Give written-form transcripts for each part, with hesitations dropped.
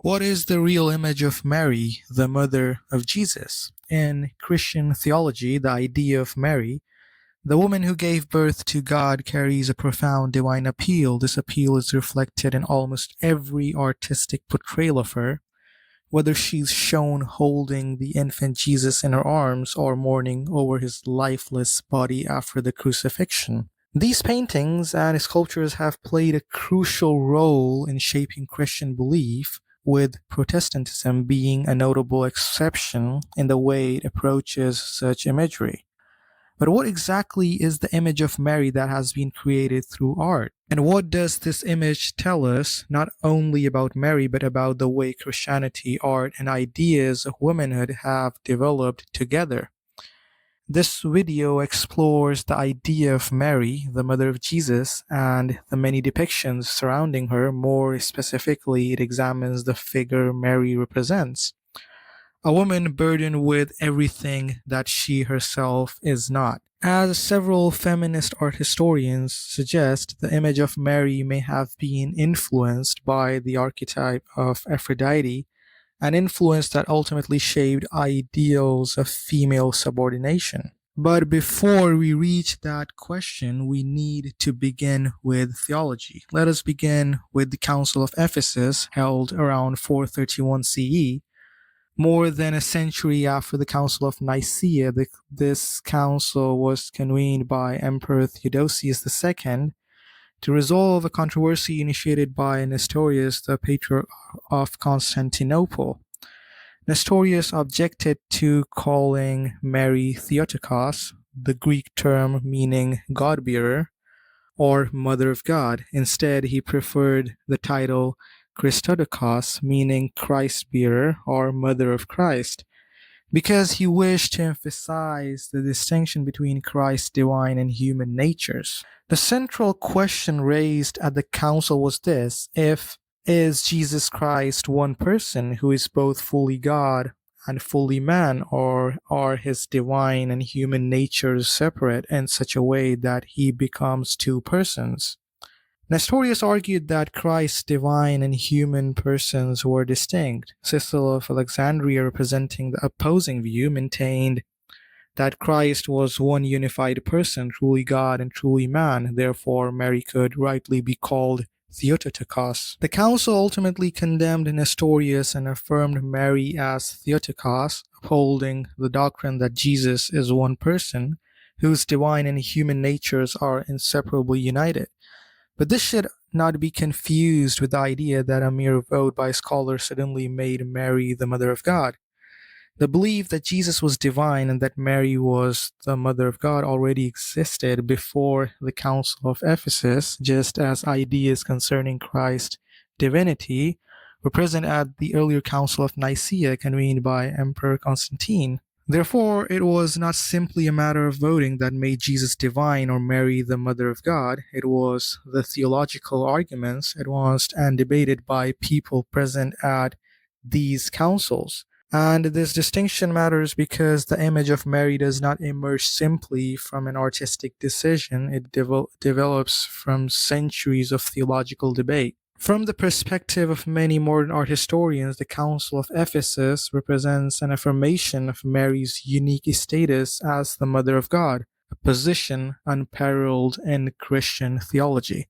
What is the real image of Mary, the mother of Jesus? In Christian theology, the idea of Mary, the woman who gave birth to God, carries a profound divine appeal. This appeal is reflected in almost every artistic portrayal of her, whether she's shown holding the infant Jesus in her arms or mourning over his lifeless body after the crucifixion. These paintings and sculptures have played a crucial role in shaping Christian belief, with Protestantism being a notable exception in the way it approaches such imagery. But what exactly is the image of Mary that has been created through art? And what does this image tell us, not only about Mary, but about the way Christianity, art, and ideas of womanhood have developed together? This video explores the idea of Mary, the mother of Jesus, and the many depictions surrounding her. More specifically, it examines the figure Mary represents, a woman burdened with everything that she herself is not. As several feminist art historians suggest, the image of Mary may have been influenced by the archetype of Aphrodite, an influence that ultimately shaped ideals of female subordination. But before we reach that question, we need to begin with theology. Let us begin with the Council of Ephesus, held around 431 CE. More than a century after the Council of Nicaea, this council was convened by Emperor Theodosius II to resolve a controversy initiated by Nestorius, the Patriarch of Constantinople. Nestorius objected to calling Mary Theotokos, the Greek term meaning God-bearer, or Mother of God. Instead, he preferred the title Christotokos, meaning Christ-bearer or Mother of Christ, because he wished to emphasize the distinction between Christ's divine and human natures. The central question raised at the council was this: is Jesus Christ one person who is both fully God and fully man, or are his divine and human natures separate in such a way that he becomes two persons? Nestorius argued that Christ's divine and human persons were distinct. Cyril of Alexandria, representing the opposing view, maintained that Christ was one unified person, truly God and truly man. Therefore, Mary could rightly be called Theotokos. The council ultimately condemned Nestorius and affirmed Mary as Theotokos, upholding the doctrine that Jesus is one person, whose divine and human natures are inseparably united. But this should not be confused with the idea that a mere vote by scholars suddenly made Mary the Mother of God. The belief that Jesus was divine and that Mary was the Mother of God already existed before the Council of Ephesus, just as ideas concerning Christ's divinity were present at the earlier Council of Nicaea, convened by Emperor Constantine. Therefore, it was not simply a matter of voting that made Jesus divine or Mary the Mother of God. It was the theological arguments advanced and debated by people present at these councils. And this distinction matters because the image of Mary does not emerge simply from an artistic decision. It develops from centuries of theological debate. From the perspective of many modern art historians, the Council of Ephesus represents an affirmation of Mary's unique status as the Mother of God, a position unparalleled in Christian theology.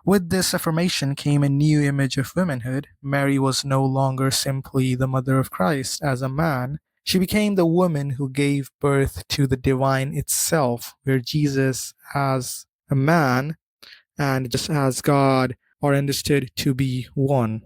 With this affirmation came a new image of womanhood. Mary was no longer simply the mother of Christ as a man. She became the woman who gave birth to the divine itself, where Jesus as a man and just as God are understood to be one.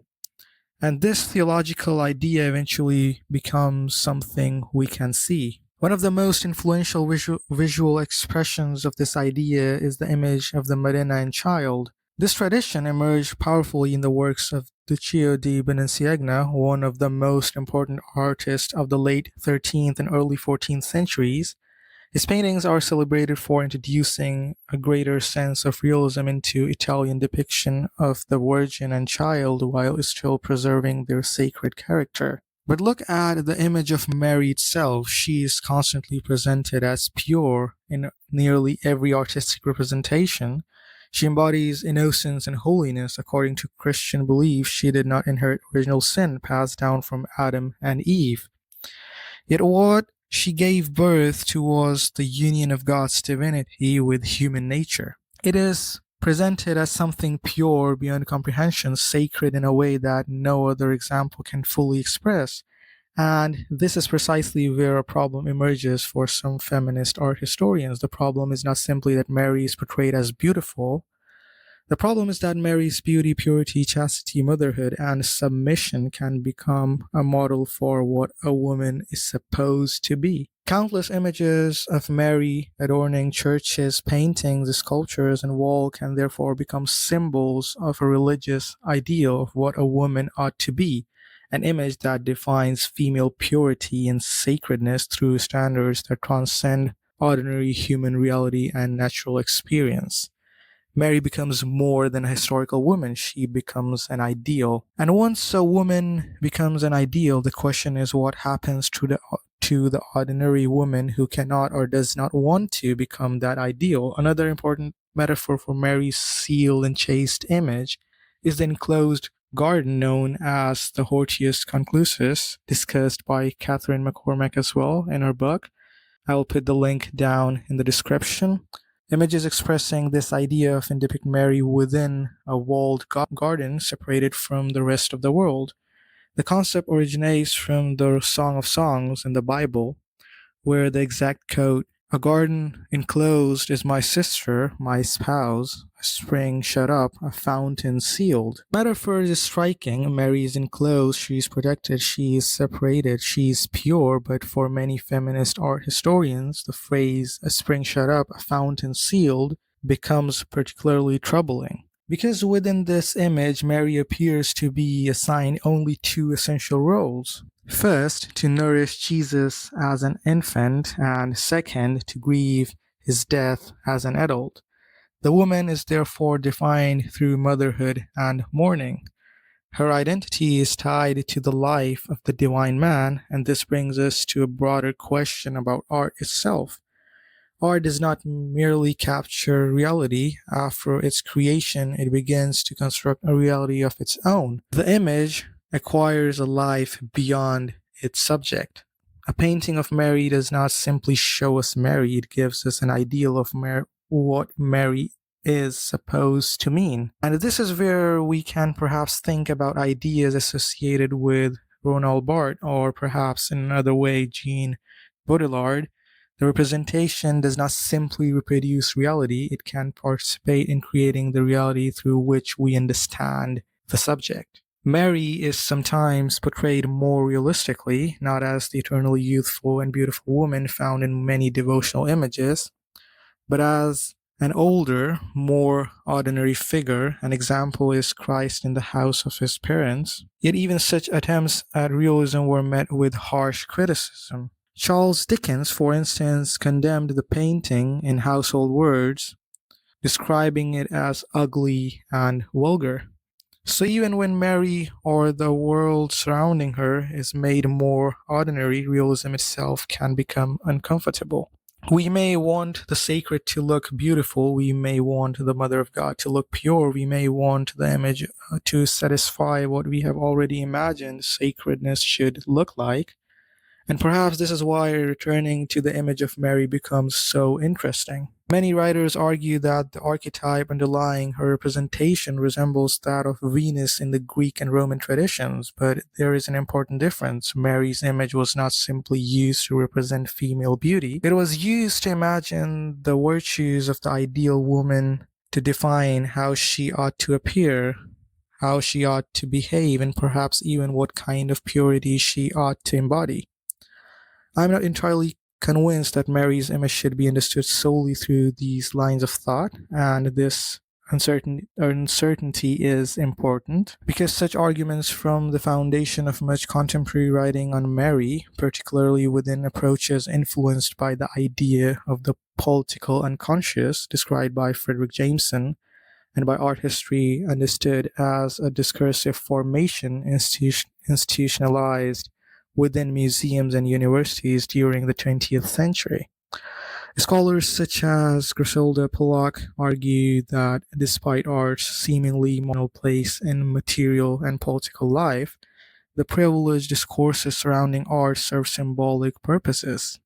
And this theological idea eventually becomes something we can see. One of the most influential visual expressions of this idea is the image of the Madonna and Child. This tradition emerged powerfully in the works of Duccio di Benincegna, one of the most important artists of the late 13th and early 14th centuries. His paintings are celebrated for introducing a greater sense of realism into Italian depiction of the Virgin and Child while still preserving their sacred character. But look at the image of Mary itself. She is constantly presented as pure in nearly every artistic representation. She embodies innocence and holiness. According to Christian belief, she did not inherit original sin passed down from Adam and Eve. Yet what she gave birth to was the union of God's divinity with human nature. It is presented as something pure beyond comprehension, sacred in a way that no other example can fully express. And this is precisely where a problem emerges for some feminist art historians. The problem is not simply that Mary is portrayed as beautiful. The problem is that Mary's beauty, purity, chastity, motherhood, and submission can become a model for what a woman is supposed to be. Countless images of Mary adorning churches, paintings, sculptures, and wall can therefore become symbols of a religious ideal of what a woman ought to be, an image that defines female purity and sacredness through standards that transcend ordinary human reality and natural experience. Mary becomes more than a historical woman, she becomes an ideal. And once a woman becomes an ideal, the question is what happens to the ordinary woman who cannot or does not want to become that ideal. Another important metaphor for Mary's sealed and chaste image is the enclosed garden known as the Hortius Conclusus, discussed by Catherine McCormack as well in her book. I will put the link down in the description. Images expressing this idea often depict Mary within a walled garden separated from the rest of the world. The concept originates from the Song of Songs in the Bible, where the exact quote, "A garden enclosed is my sister, my spouse, a spring shut up, a fountain sealed." Metaphor is striking. Mary is enclosed, she is protected, she is separated, she is pure, but for many feminist art historians, the phrase, "a spring shut up, a fountain sealed," becomes particularly troubling. Because within this image, Mary appears to be assigned only two essential roles. First, to nourish Jesus as an infant, and second, to grieve his death as an adult. The woman is therefore defined through motherhood and mourning. Her identity is tied to the life of the divine man, and this brings us to a broader question about art itself. Art does not merely capture reality. After its creation, it begins to construct a reality of its own. The image acquires a life beyond its subject. A painting of Mary does not simply show us Mary, it gives us an ideal of what Mary is supposed to mean. And this is where we can perhaps think about ideas associated with Roland Barthes, or perhaps in another way, Jean Baudrillard. The representation does not simply reproduce reality, it can participate in creating the reality through which we understand the subject. Mary is sometimes portrayed more realistically, not as the eternally youthful and beautiful woman found in many devotional images, but as an older, more ordinary figure. An example is Christ in the house of his parents. Yet even such attempts at realism were met with harsh criticism. Charles Dickens, for instance, condemned the painting in Household Words, describing it as ugly and vulgar. So even when Mary or the world surrounding her is made more ordinary, realism itself can become uncomfortable. We may want the sacred to look beautiful, we may want the Mother of God to look pure, we may want the image to satisfy what we have already imagined sacredness should look like. And perhaps this is why returning to the image of Mary becomes so interesting. Many writers argue that the archetype underlying her representation resembles that of Venus in the Greek and Roman traditions, but there is an important difference. Mary's image was not simply used to represent female beauty, it was used to imagine the virtues of the ideal woman, to define how she ought to appear, how she ought to behave, and perhaps even what kind of purity she ought to embody. I'm not entirely convinced that Mary's image should be understood solely through these lines of thought, and this uncertainty is important because such arguments form the foundation of much contemporary writing on Mary, particularly within approaches influenced by the idea of the political unconscious described by Frederick Jameson, and by art history understood as a discursive formation institutionalized within museums and universities during the 20th century. Scholars such as Griselda, Pollock argue that despite art's seemingly marginal place in material and political life, the privileged discourses surrounding art serve symbolic purposes,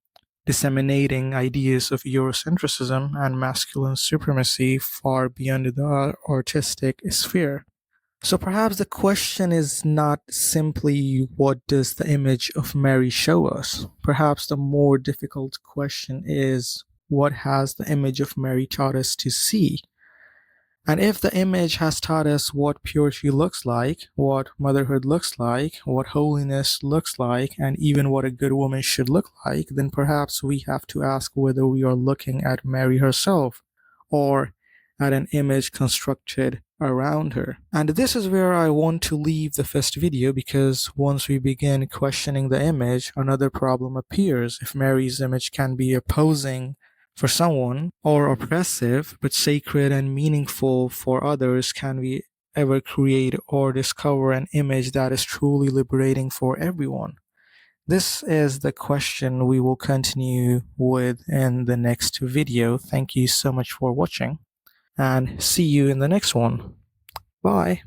disseminating ideas of Eurocentrism and masculine supremacy far beyond the artistic sphere. So perhaps the question is not simply what does the image of Mary show us? Perhaps the more difficult question is what has the image of Mary taught us to see? And if the image has taught us what purity looks like, what motherhood looks like, what holiness looks like, and even what a good woman should look like, then perhaps we have to ask whether we are looking at Mary herself or at an image constructed around her. And this is where I want to leave the first video, because once we begin questioning the image, another problem appears. If Mary's image can be opposing for someone, or oppressive but sacred and meaningful for others, can we ever create or discover an image that is truly liberating for everyone? This is the question we will continue with in the next video. Thank you so much for watching, and see you in the next one. Bye.